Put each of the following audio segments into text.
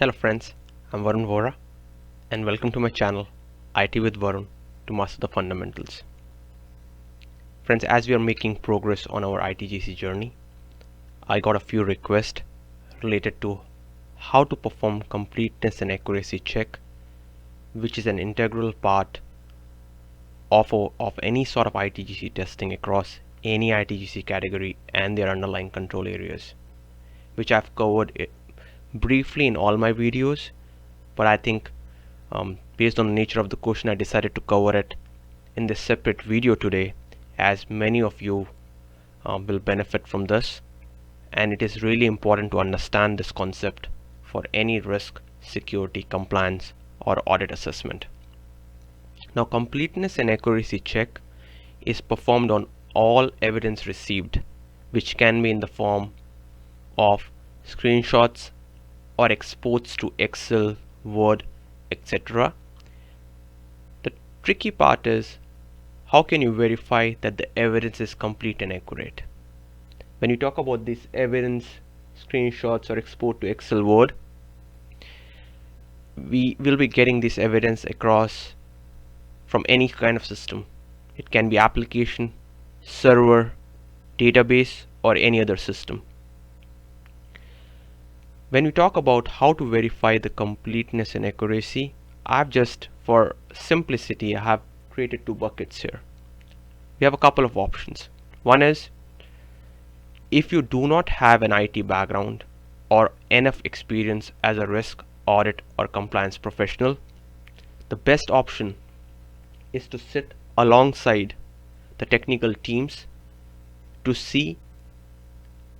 Hello friends, I'm Varun Vohra and welcome to my channel IT with Varun to master the fundamentals. Friends, as we are making progress on our ITGC journey, I got a few requests related to how to perform completeness and accuracy check, which is an integral part of any sort of ITGC testing across any ITGC category and their underlying control areas, which I've covered briefly in all my videos, but I think based on the nature of the question, I decided to cover it in this separate video today, as many of you will benefit from this, and it is really important to understand this concept for any risk, security, compliance, or audit assessment. Now, completeness and accuracy check is performed on all evidence received, which can be in the form of screenshots or exports to Excel, Word, etc. The tricky part is, how can you verify that the evidence is complete and accurate? When you talk about this evidence, screenshots or export to Excel, Word, we will be getting this evidence across from any kind of system. It can be application, server, database, or any other system. When we talk about how to verify the completeness and accuracy, for simplicity, I have created two buckets here. We have a couple of options. One is, if you do not have an IT background or enough experience as a risk, audit, or compliance professional, the best option is to sit alongside the technical teams to see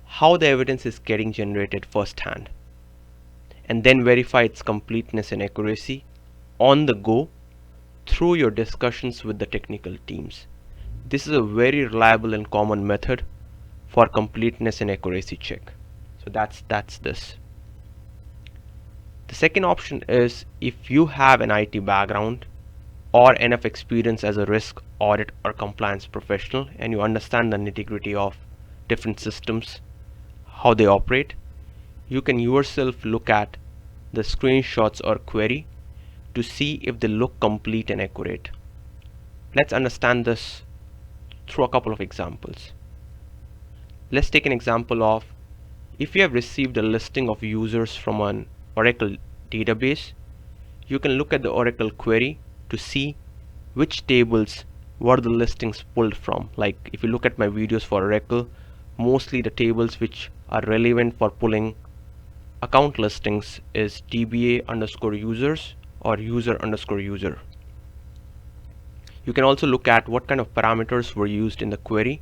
how the evidence is getting generated firsthand, and then verify its completeness and accuracy on the go through your discussions with the technical teams. This is a very reliable and common method for completeness and accuracy check. So that's this. The second option is, if you have an IT background or enough experience as a risk, audit, or compliance professional, and you understand the nitty-gritty of different systems, how they operate, you can yourself look at the screenshots or query to see if they look complete and accurate. Let's understand this through a couple of examples. Let's take an example of, if you have received a listing of users from an Oracle database, you can look at the Oracle query to see which tables were the listings pulled from. Like if you look at my videos for Oracle, mostly the tables which are relevant for pulling account listings is DBA underscore users or user underscore user. You can also look at what kind of parameters were used in the query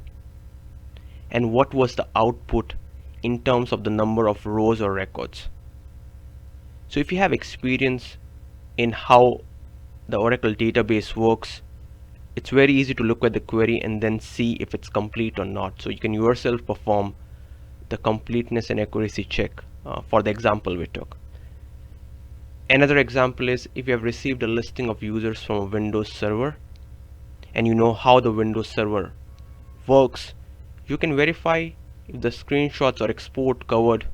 and what was the output in terms of the number of rows or records. So if you have experience in how the Oracle database works, it's very easy to look at the query and then see if it's complete or not. So you can yourself perform the completeness and accuracy check for the example we took. Another example is, if you have received a listing of users from a Windows server and you know how the Windows server works, you can verify if the screenshots or export covered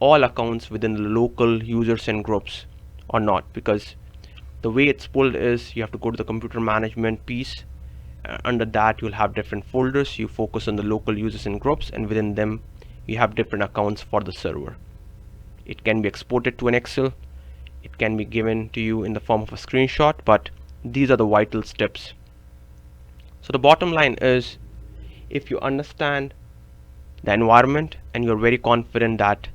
all accounts within the local users and groups or not, because the way it's pulled is, you have to go to the computer management piece. Under that you'll have different folders. You focus on the local users and groups, and within them you have different accounts for the server. It can be exported to an Excel, it can be given to you in the form of a screenshot, but these are the vital steps. So the bottom line is, if you understand the environment and you're very confident that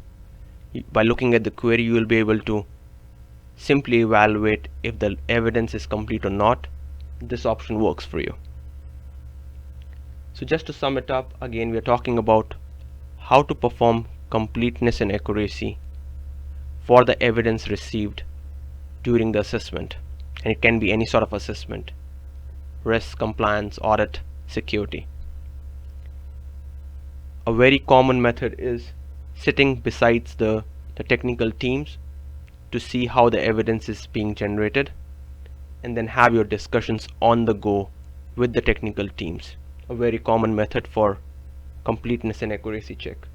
by looking at the query you will be able to simply evaluate if the evidence is complete or not, this option works for you. So just to sum it up, again, we are talking about how to perform completeness and accuracy for the evidence received during the assessment, and it can be any sort of assessment: risk, compliance, audit, security. A very common method is sitting besides the technical teams to see how the evidence is being generated, and then have your discussions on the go with the technical teams. A very common method for completeness and accuracy check.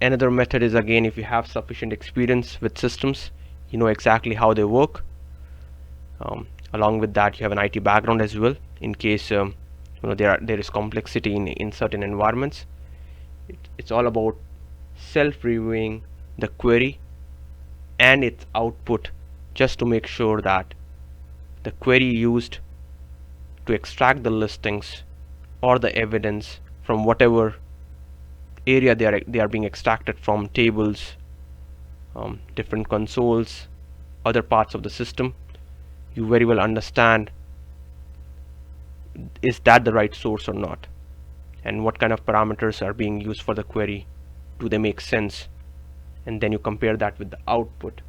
Another method is, again, if you have sufficient experience with systems, you know exactly how they work. Along with that, you have an IT background as well, in case there is complexity in certain environments. It's all about self-reviewing the query and its output, just to make sure that the query used to extract the listings or the evidence from whatever area they are being extracted from, tables, different consoles, other parts of the system, you very well understand, is that the right source or not, and what kind of parameters are being used for the query, do they make sense, and then you compare that with the output.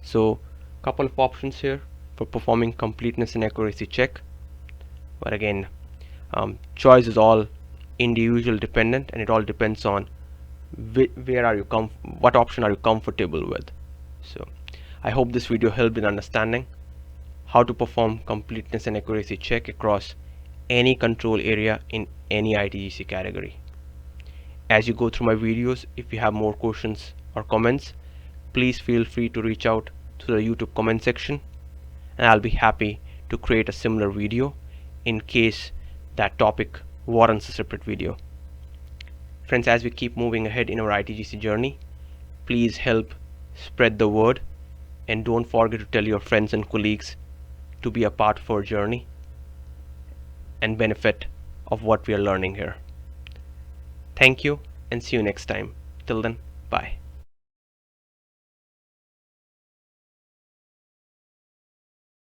So couple of options here for performing completeness and accuracy check, but again, choice is all individual dependent, and it all depends on what option are you comfortable with. So I hope this video helped in understanding how to perform completeness and accuracy check across any control area in any ITGC category. As you go through my videos, if you have more questions or comments, please feel free to reach out to the YouTube comment section, and I'll be happy to create a similar video in case that topic warrants a separate video. Friends, as we keep moving ahead in our ITGC journey, please help spread the word, and don't forget to tell your friends and colleagues to be a part of our journey and benefit of what we are learning here. Thank you, and see you next time. Till then, bye.